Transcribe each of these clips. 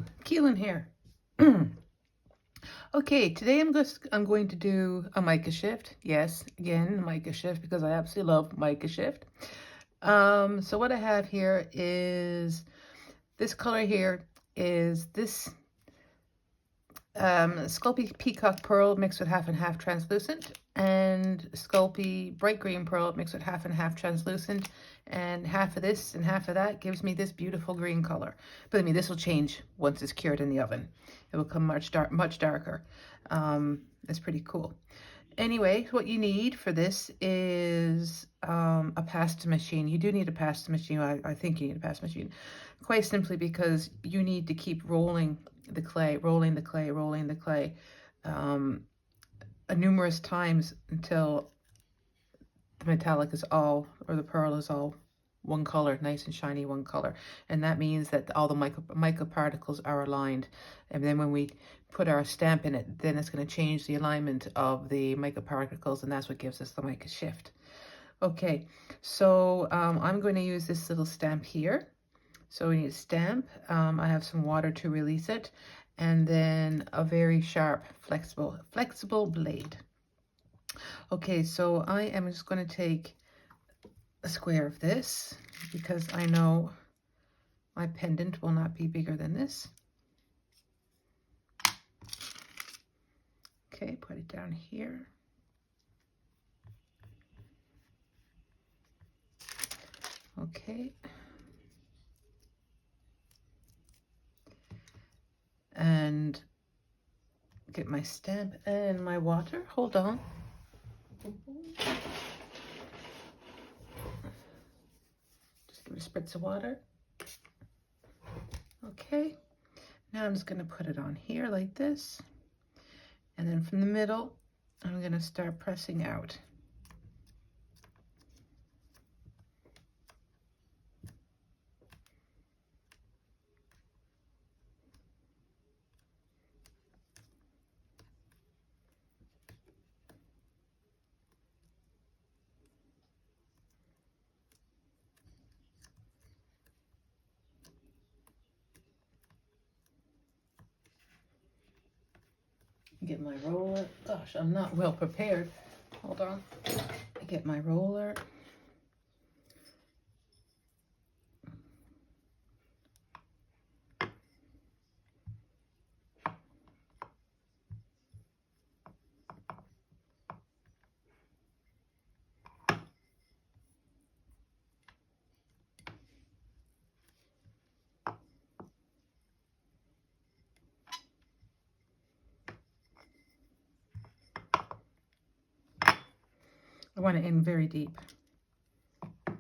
Hello, Keilan here. Okay, today I'm going to do a mica shift. Yes, again, a mica shift because I absolutely love mica shift. So what I have here is this color here is this Sculpey Peacock Pearl mixed with half and half translucent, and Sculpey Bright Green Pearl mixed with half and half translucent, and half of this and half of that gives me this beautiful green color. But I mean, this will change once it's cured in the oven. It will come much darker. It's pretty cool. Anyway, what you need for this is a pasta machine. You do need a pasta machine. I think you need a pasta machine, quite simply because you need to keep rolling the clay, numerous times until the metallic is all, or the pearl is all one color, nice and shiny one color. And that means that all the mica particles are aligned. And then when we put our stamp in it, then it's going to change the alignment of the mica particles, and that's what gives us the mica shift. Okay, so I'm going to use this little stamp here. So we need a stamp. I have some water to release it, and then a very sharp, flexible blade. Okay, so I am just going to take a square of this because I know my pendant will not be bigger than this. Okay, put it down here. Okay. And get my stamp and my water. Hold on. Just give it a spritz of water. Okay. Now I'm just going to put it on here like this. And then from the middle, I'm going to start pressing out. Get my roller. Gosh, I'm not well prepared. Hold on. Get my roller. I want to aim very deep. I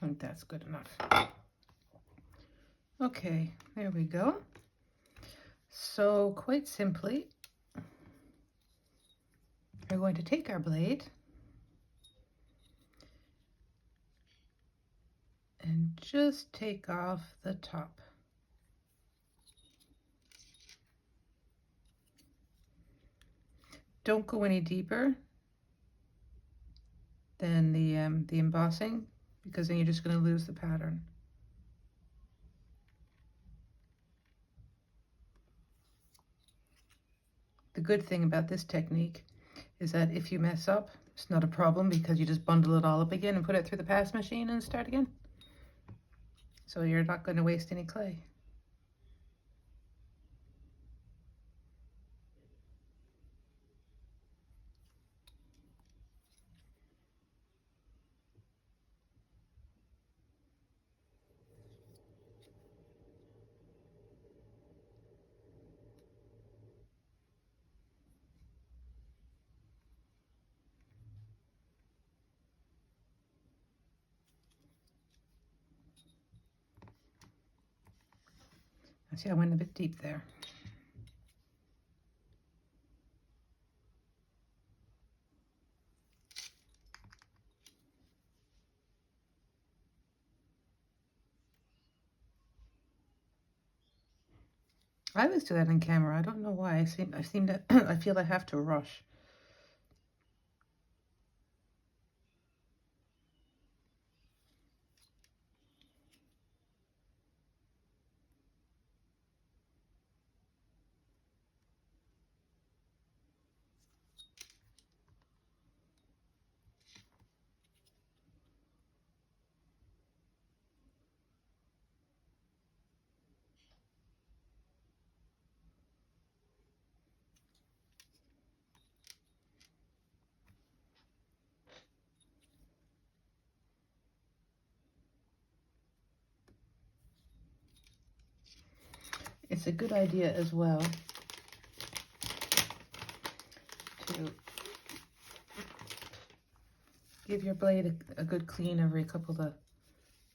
think that's good enough. Okay, there we go. So quite simply, we're going to take our blade and just take off the top. Don't go any deeper than the embossing, because then you're just going to lose the pattern. The good thing about this technique is that if you mess up, it's not a problem because you just bundle it all up again and put it through the pass machine and start again. So you're not going to waste any clay. See, I went a bit deep there. I always do that on camera. I don't know why. I seem to I feel I have to rush. it's a good idea as well to give your blade a good clean every couple of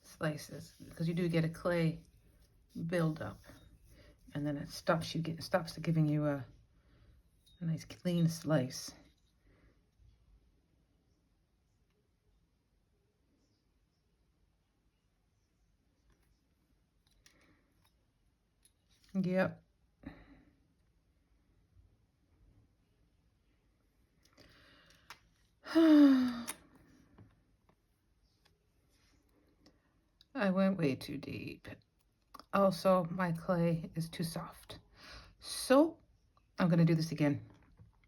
slices, because you do get a clay buildup, and then it stops giving you a nice clean slice. Yep. I went way too deep. Also, my clay is too soft. So I'm going to do this again.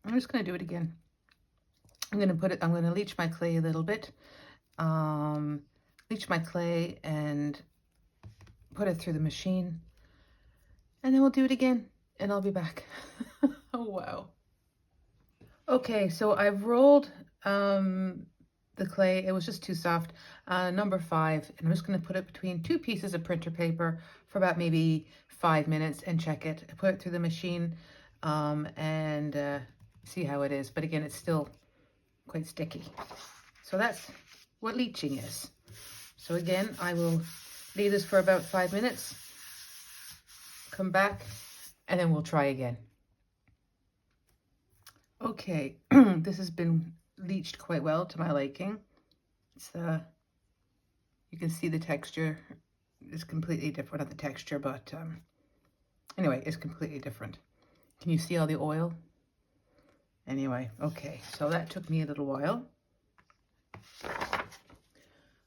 I'm just going to do it again. I'm going to leach my clay a little bit. Leach my clay and put it through the machine. And then we'll do it again and I'll be back. Oh, wow. Okay, so I've rolled the clay. It was just too soft. Number 5, and I'm just going to put it between 2 pieces of printer paper for about maybe 5 minutes and check it. I put it through the machine and see how it is. But again, it's still quite sticky. So that's what leaching is. So again, I will leave this for about 5 minutes, come back, and then we'll try again. Okay, this has been leached quite well to my liking. It's you can see the texture is completely different. Not the texture, but anyway, it's completely different. Can you see all the oil? Anyway, okay, so that took me a little while.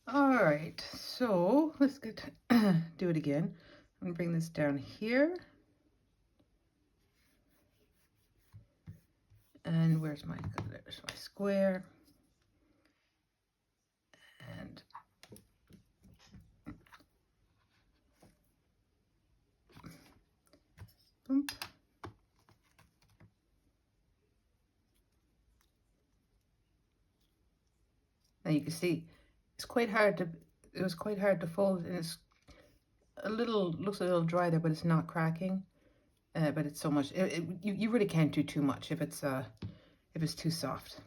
All right, so let's do it again. I'm gonna bring this down here. And there's my square. And boom. Now you can see it's quite hard to, it was quite hard to fold, and it's looks a little dry there, but it's not cracking. But it's so much, you really can't do too much if it's too soft.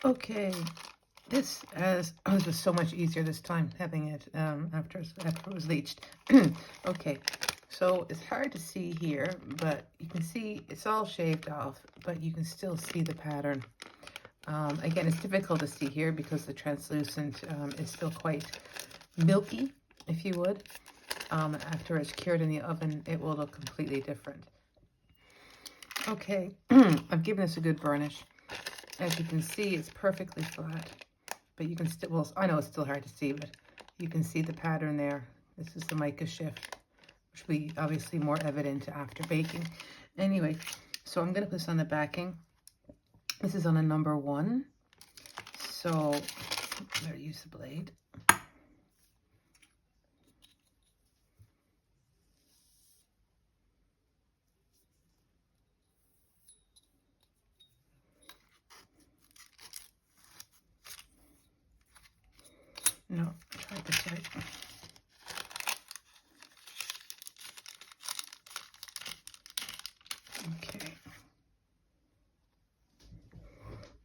Okay, this was so much easier this time, having it after it was leached. Okay, so it's hard to see here, but you can see it's all shaved off, but you can still see the pattern. Again, it's difficult to see here because the translucent is still quite milky, if you would. After it's cured in the oven, it will look completely different. Okay, I've given this a good burnish. As you can see, it's perfectly flat, but you can still, well, I know it's still hard to see, but you can see the pattern there. This is the mica shift, which will be obviously more evident after baking. Anyway, So I'm going to put this on the backing. This is on a number 1. So I'm going to use the blade. No, try this side. Okay.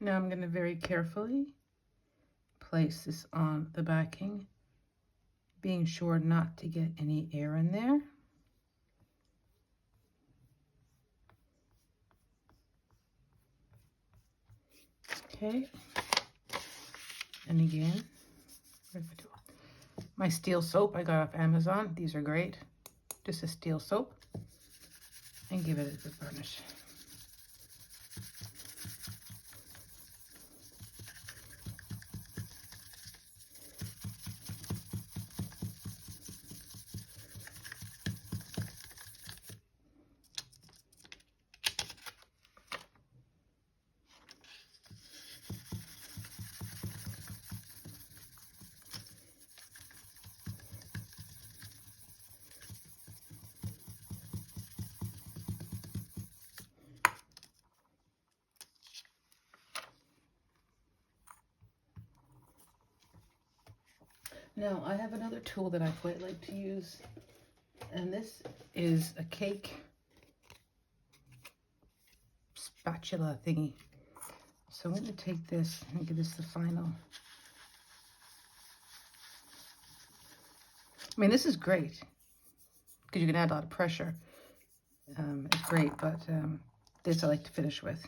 Now I'm going to very carefully place this on the backing, being sure not to get any air in there. Okay. And again, my steel soap I got off Amazon. These are great. Just a steel soap. And give it a good burnish. Now, I have another tool that I quite like to use, and this is a cake spatula thingy. So I'm going to take this and give this the final. I mean, this is great because you can add a lot of pressure. It's great, but this I like to finish with.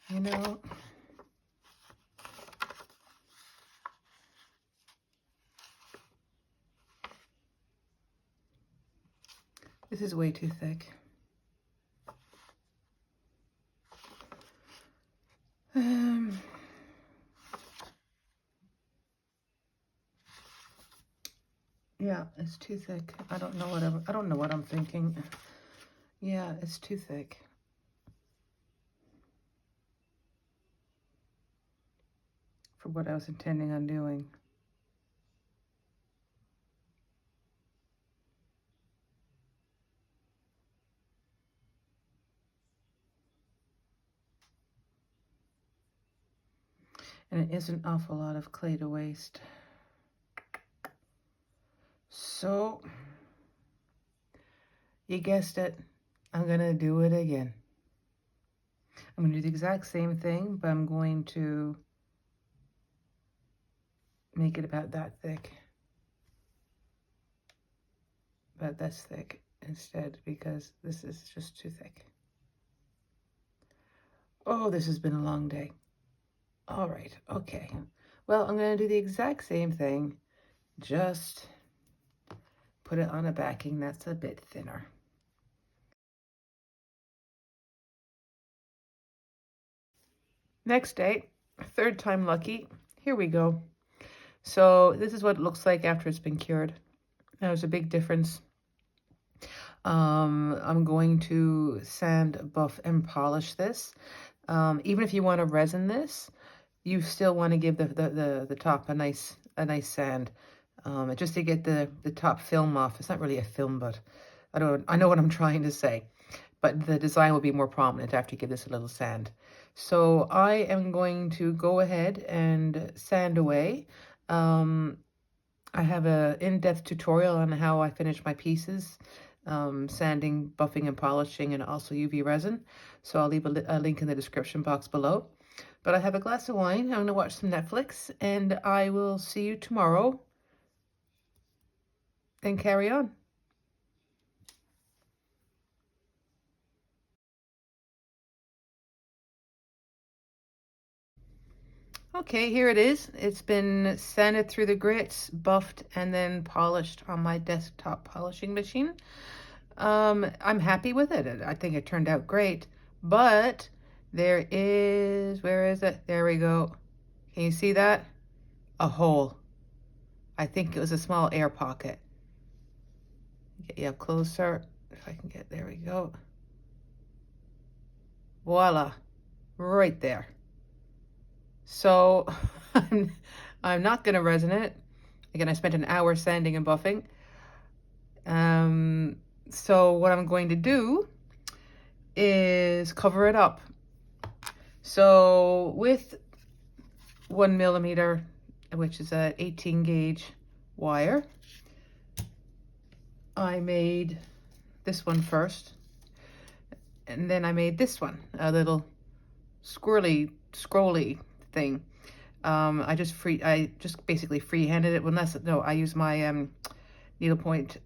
You know, this is way too thick. Yeah, it's too thick. I don't know what I'm thinking. Yeah, it's too thick. For what I was intending on doing. And it is an awful lot of clay to waste. So, you guessed it, I'm gonna do it again. I'm gonna do the exact same thing, but I'm going to make it about that thick. About this thick instead, because this is just too thick. Oh, this has been a long day. All right, okay. Well, I'm going to do the exact same thing, just put it on a backing that's a bit thinner. Next day, third time lucky, here we go. So this is what it looks like after it's been cured. Now, there's a big difference. I'm going to sand, buff, and polish this. Even if you want to resin this, you still want to give the top a nice sand, just to get the top film off. It's not really a film, but I know what I'm trying to say. But the design will be more prominent after you give this a little sand. So I am going to go ahead and sand away. I have an in-depth tutorial on how I finish my pieces, sanding, buffing, and polishing, and also UV resin. So I'll leave a link in the description box below. But I have a glass of wine. I'm going to watch some Netflix, and I will see you tomorrow and carry on. Okay, here it is. It's been sanded through the grits, buffed, and then polished on my desktop polishing machine. I'm happy with it. I think it turned out great. But there is, where is it? There we go. Can you see that? A hole. I think it was a small air pocket. Get you up closer. If I can get, there we go. Voila. Right there. So I'm not going to resin it. Again, I spent an hour sanding and buffing. So what I'm going to do is cover it up. So with 1 millimeter, which is a 18 gauge wire, I made this one first, and then I made this one, a little scrolly thing. I just basically free-handed it. No, I use my needlepoint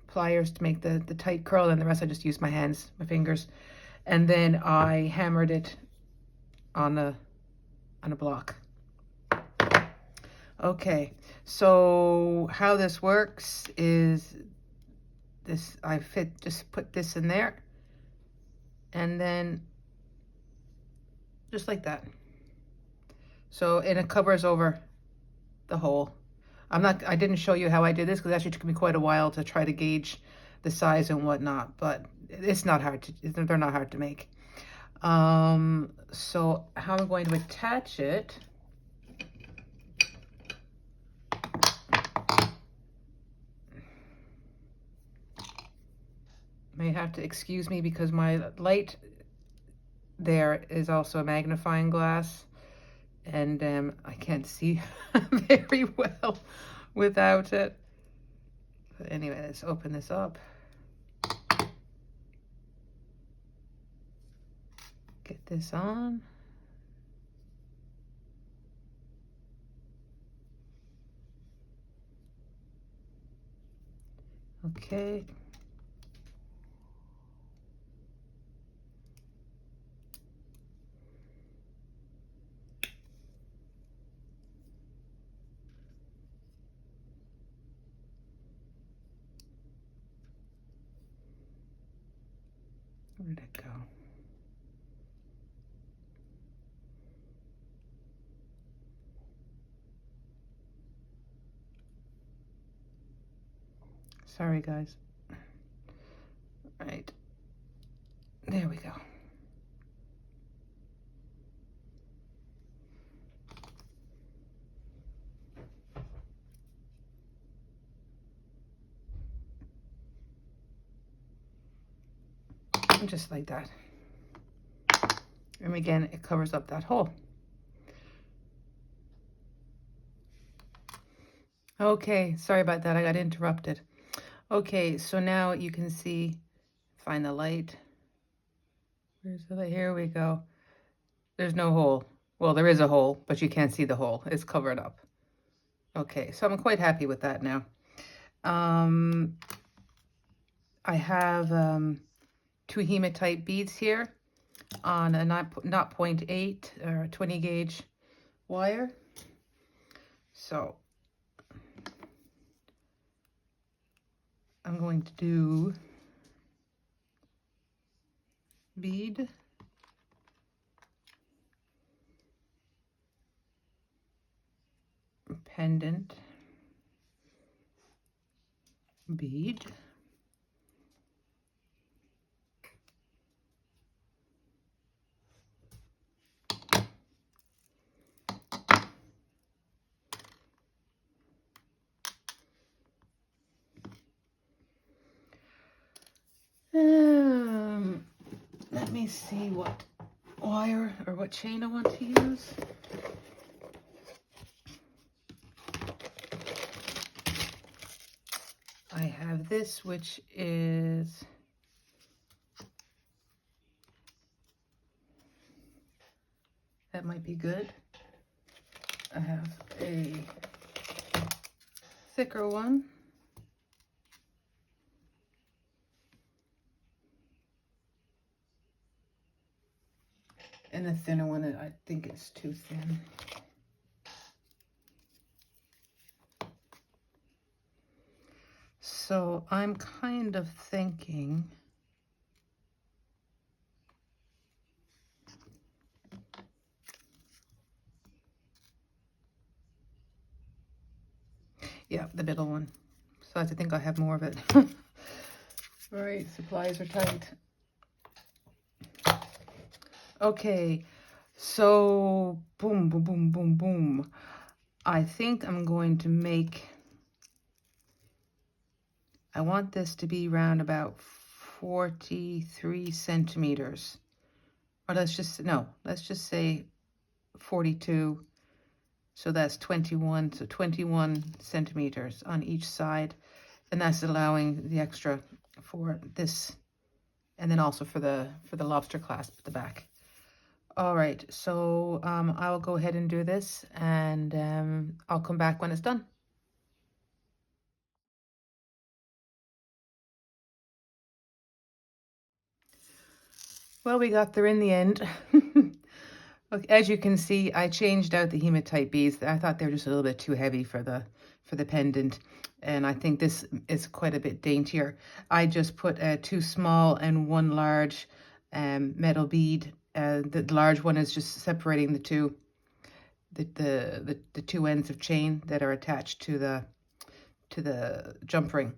pliers to make the tight curl, and the rest I just use my hands, my fingers, and then I hammered it on a block. Okay, so how this works is this, just put this in there, and then just like that. So, and it covers over the hole. I didn't show you how I did this because it actually took me quite a while to try to gauge the size and whatnot, but it's not hard they're not hard to make. So how I'm going to attach it, may have to excuse me because my light there is also a magnifying glass, and I can't see very well without it. But anyway, let's open this up. Get this on. Okay. Where'd it go? Sorry, guys. All right. There we go. Just like that. And again, it covers up that hole. Okay, sorry about that. I got interrupted. Okay, so now you can see, find the light. Where's the light? Here we go. There's no hole. Well, there is a hole, but you can't see the hole. It's covered up. Okay, so I'm quite happy with that now. I have 2 hematite beads here on a 0.8 or 20 gauge wire. So I'm going to do bead, pendant, bead, let me see what wire or what chain I want to use. I have this, which is that might be good. I have a thicker one. And a thinner one, I think it's too thin. So I'm kind of thinking yeah, the middle one. Besides, I think I have more of it. All right, supplies are tight. Okay, so boom, boom, boom, boom, boom. I think I'm going to make, I want this to be around about 43 centimeters. Or let's just say 42. So that's 21, so 21 centimeters on each side. And that's allowing the extra for this, and then also for the lobster clasp at the back. All right, so I'll go ahead and do this, and I'll come back when it's done. Well, we got there in the end. Okay, as you can see, I changed out the hematite beads. I thought they were just a little bit too heavy for the pendant, and I think this is quite a bit daintier. I just put 2 small and 1 large metal bead. The large one is just separating the two ends of chain that are attached to the jump ring.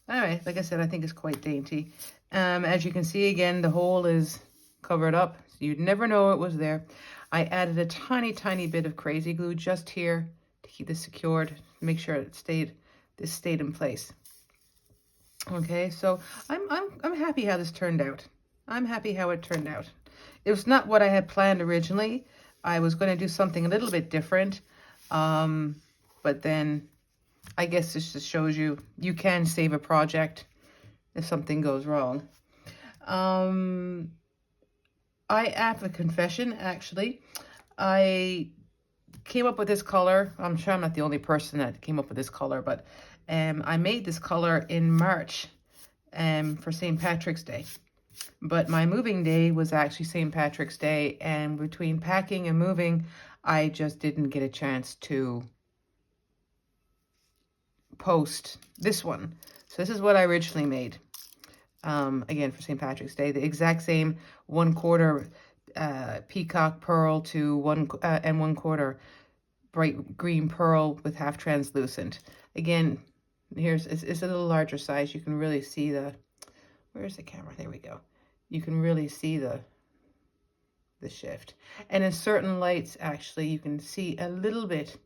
All right, like I said, I think it's quite dainty. As you can see again, the hole is covered up, so you'd never know it was there. I added a tiny bit of crazy glue just here to keep this secured, make sure this stayed in place. Okay, so I'm happy how this turned out. I'm happy how it turned out. It was not what I had planned originally. I was going to do something a little bit different, but then I guess this just shows you can save a project if something goes wrong. I have a confession, actually. I came up with this color. I'm sure I'm not the only person that came up with this color, but I made this color in March for St. Patrick's Day. But my moving day was actually St. Patrick's Day, and between packing and moving, I just didn't get a chance to post this one. So this is what I originally made. Again, for St. Patrick's Day, the exact same 1/4 peacock pearl to 1 1/4 bright green pearl with half translucent. Again, it's a little larger size. You can really see where's the camera? There we go. You can really see the shift. And in certain lights, actually, you can see a little bit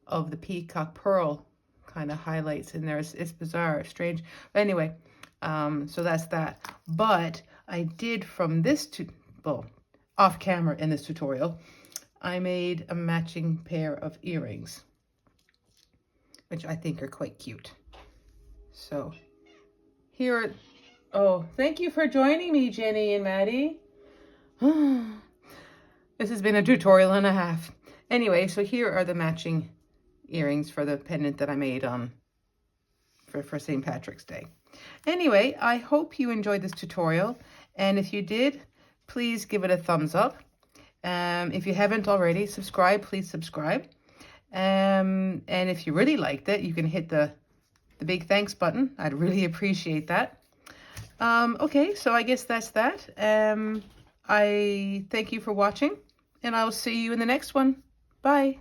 of the peacock pearl kind of highlights in there. It's bizarre, strange. But anyway, so that's that. But I did from this, off camera in this tutorial, I made a matching pair of earrings, which I think are quite cute. So here, oh, thank you for joining me, Jenny and Maddie. This has been a tutorial and a half. Anyway, so here are the matching earrings for the pendant that I made for St. Patrick's Day. Anyway, I hope you enjoyed this tutorial, and if you did, please give it a thumbs up. If you haven't already, subscribe, please subscribe. And if you really liked it, you can hit the big thanks button. I'd really appreciate that. Okay, so I guess that's that. I thank you for watching, and I will see you in the next one. Bye.